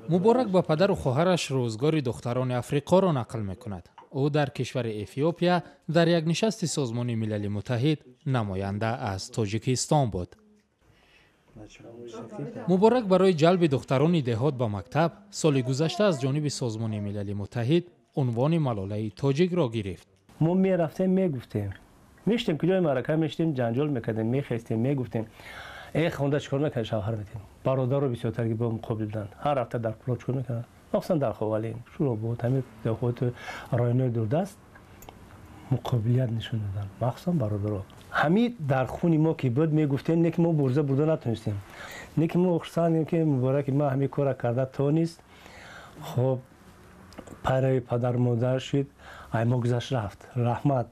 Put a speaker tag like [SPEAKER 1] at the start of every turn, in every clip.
[SPEAKER 1] مبارک با پدر و خواهرش روزگار دختران افریقا را نقل می‌کند. او در کشور افیوپیا در یک نشست سازمان ملل متحد نماینده از تاجیکستان بود. مبارک برای جلب دختران دهات به مکتب سال گذشته از جانب سازمان ملل متحد عنوان ملاله تاجیک را گرفت.
[SPEAKER 2] ما میرفتیم میگفتیم میشتیم کجای معرکه میشتیم جنجال میکردیم میخواستیم میگفتیم ای خونده چیکار میکنه شوهر بدیم برادر رو بسیار ترگی با مقابل دادن هر هفته در پلات چیکار میکنه مخصوصا در خوالین شروع بود همین دهات رایانه دوردست مقابلیت نشون دادن مخصوصا برادرها همین در خونی ما که بود میگفتیم نه که ما برزه بوده نتونستیم نه که ما اخسانیم که مبارک ما همین کار کرده تا نیست خب پای پدر مادر شد ای ما گذشت رفت رحمت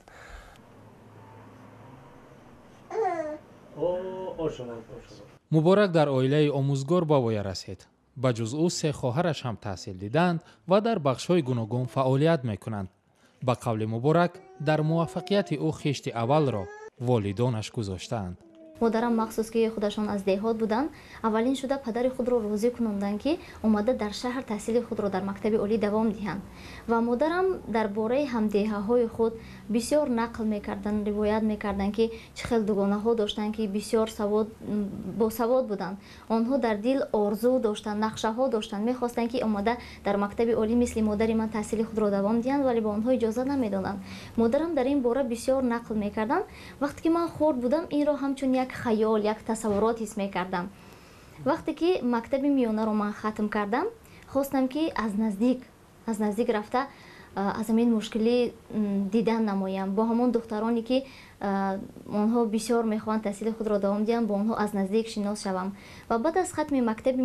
[SPEAKER 1] مبارک در عائله آموزگار به وی رسید. به جز او سه خواهرش هم تحصیل دیدند و در بخش‌های گوناگون فعالیت می‌کنند. به قول مبارک در موفقیت او خشت اول را والدانش گذاشتند.
[SPEAKER 3] مادرم مخصوص که خودشان از دهات بودند اولین شده پدر خود را راضی کنوندند که اومده در شهر تحصیل خود را در مکتب عالی دوام دهند و مادرم درباره همدیهه‌های خود بسیار نقل می‌کردند روایت می‌کردند که چه خیلی دوگانه‌ها داشتند که بسیار با سواد بودند آنها در دل آرزو داشتند نقشه‌ها داشتند می‌خواستند که اومده در مکتب عالی مثل مادر من تحصیل خود را دوام دهند ولی به آنها اجازه نمی‌دادند مادرم در این باره بسیار نقل می‌کردند وقتی که من خرد بودم این را همچون یک خیال یک تصورات حس می‌کردم وقتی که مکتب میانه رو من ختم کردم خواستم که از نزدیک رفته از همین مشکلی دیدن نمایم با همون دخترانی که آنها بسیار میخوان تحصیل خود را دوام دهند با آنها از نزدیک شناس شوم و بعد از ختم مکتب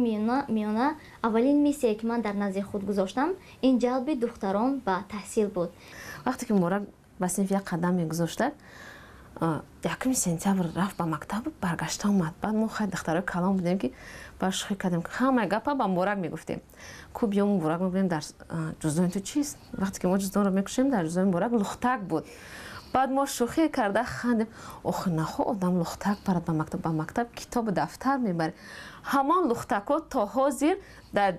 [SPEAKER 3] میانه اولین میسی که من در نزد خود گذاشتم این جلب دختران به تحصیل بود.
[SPEAKER 4] وقتی که مورد به صنف یک قدم میگذاشته یکمی سنتبر رفت به مکتب برگشته اومد بعد ما خیلی دخترای کلام بودیم که باش خیلی کردیم که همه گپا با مبارک میگفتیم کو بیام مبارک میگفتیم در جزدان تو چیست وقتی که ما جزدان رو میکشیم در جزدان مبارک لختک بود بعد ما شوخی کرده خندیم آخه نخو آدم لختک برد به مکتب کتاب دفتر میبره همان لختکا تا حاضر در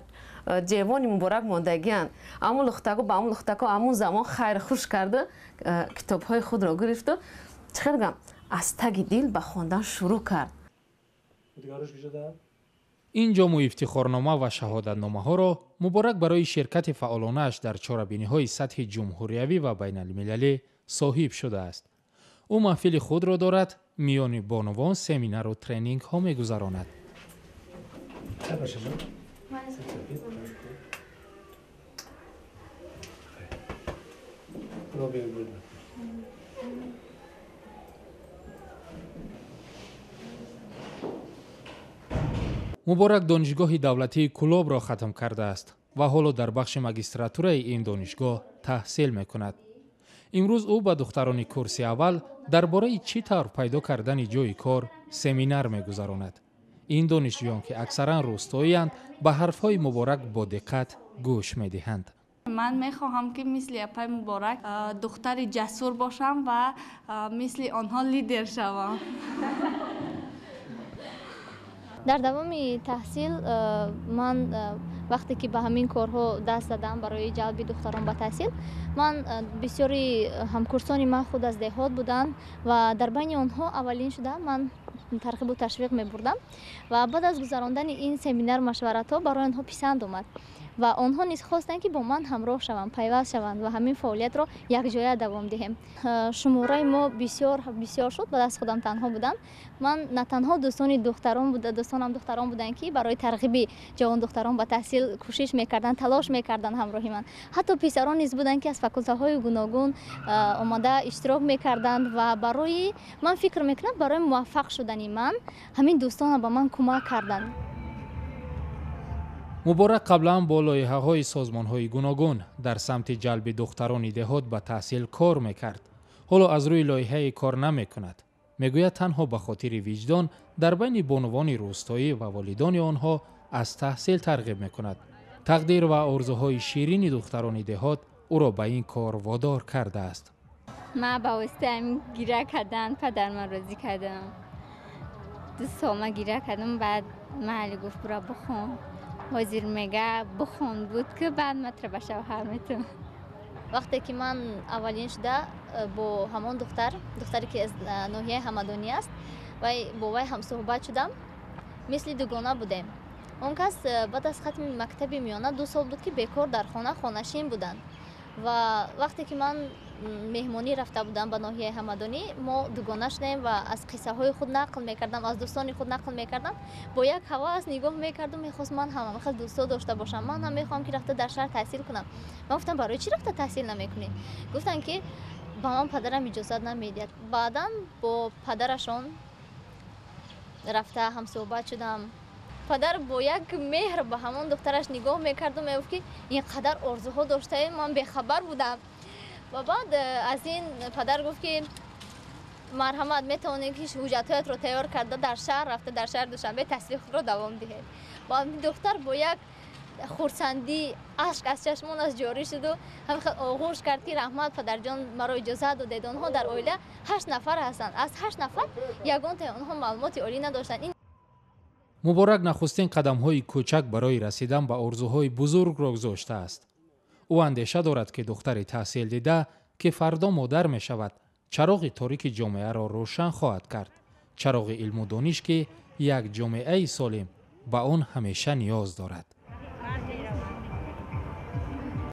[SPEAKER 4] جوانی مبارک ماندگیان اما لختکا با اون لختکا همون زمان خیر خوش کرده کتاب های خود را گرفت چقدر از تگ دل به خواندن شروع کرد.
[SPEAKER 1] اینجا افتخارنامه و شهادتنامه ها را مبارک برای شرکت فعالانش در چاره‌بینی های سطح جمهوریوی و بین المللی صاحب شده است. او محفل خود را دارد میان بانوان سمینار و ترینینگ ها می‌گذراند. مبارک دانشگاه دولتی کلاب را ختم کرده است و حالا در بخش ماجستراتوره این دانشگاه تحصیل می‌کند. امروز او با دختران کورس اول درباره چی طور پیدا کردن جای کار سمینار می‌گذراند. این دانشجویان که اکثرا روستایی‌اند به حرف‌های مبارک با دقت گوش می‌دهند.
[SPEAKER 5] من میخواهم که مثل اپای مبارک دختر جسور باشم و مثل آنها لیدر شوم.
[SPEAKER 3] در دوام تحصیل من وقتی که به همین کارها دست دادم برای جلب دختران به تحصیل من بسیاری همکورسان من خود از دهات بودند و در بین آنها اولین شده من ترغیب و تشویق می بردم و بعد از گذراندن این سمینار مشورت ها برای آنها پسند آمد و آنها نیز خواستند که با من همراه شوند پیوست شوند و همین فعالیت را یک جای دوام دهیم. شماره ما بسیار شد بعد از خودم تنها بودم من نه تنها دوستانم دختران بودند که برای ترغیب جوان دختران به تحصیل کوشش میکردند تلاش میکردند همراهی من حتی پسران نیز بودند که از فاکولته های گوناگون آماده اشتراک میکردند و برای من فکر میکنم برای موفق شدن من همین دوستان به من کمک کردند.
[SPEAKER 1] مبارک قبلا با لایحه‌های سازمان‌های گوناگون در سمت جلب دختران دهات به تحصیل کار میکرد. حالا از روی لایحه کار نمیکند. میگوید تنها به خاطر وجدان در بین بانوان روستایی و والدان آنها از تحصیل ترغیب میکند. تقدیر و آرزوهای شیرین دختران دهات او را به این کار وادار کرده است.
[SPEAKER 6] من با واسطه گیره کردن پدر من راضی کردم. دوست ما گیره کردم بعد محلی گفت برا بخون حاضر میگه بخون بود که بعد مطرح به شوهر میتون.
[SPEAKER 3] وقتی که من اولین شده با همون دختری که از ناحیه همدانی است و با وی هم صحبت شدم، مثل دوگانه بودیم. اون کس بعد از ختم مکتب میانه 2 سال بود که بیکار در خانه‌شین بودن و وقتی که من مهمانی رفته بودم به ناحیه همدانی، ما دوگانه شدیم و از قصه های خود نقل میکردم، از دوستان خود نقل میکردم. با یک هوس نگاه میکردم، میخواست من هم میخواد دوستا داشته باشم، من هم میخوام که رفته در شهر تحصیل کنم. من گفتم برای چی رفته تحصیل نمیکنی؟ گفتن که با من پدرم اجازه نمیدید. بعدا با پدرشون رفته هم صحبت شدم. پدر با یک مهر به همون دخترش نگاه میکرد و میگفت که اینقدر آرزوها داشته، من بیخبر بودم. و بعد از این پدر گفت که مرحمت میتونید که حجتهایت رو تیار کرده در شهر رفته، در شهر دوشنبه تحصیل خود رو دوام دهید. و دختر با یک خرسندی اشک از چشمانش جاری شد و هم آغوش کرد که رحمت پدر جان مرا اجازه دادید. آنها در عائله 8 نفر هستند، از 8 نفر یگان تا آنها معلومات عالی نداشتند.
[SPEAKER 1] مبارک نخستین قدم‌های کوچک برای رسیدن به آرزوهای بزرگ را گذاشته است. او اندیشه دارد که دختر تحصیل دیده که فردا مادر می شود چراغ تاریک جامعه را روشن خواهد کرد، چراغ علم و دانش که یک جامعه سالم به آن همیشه نیاز دارد.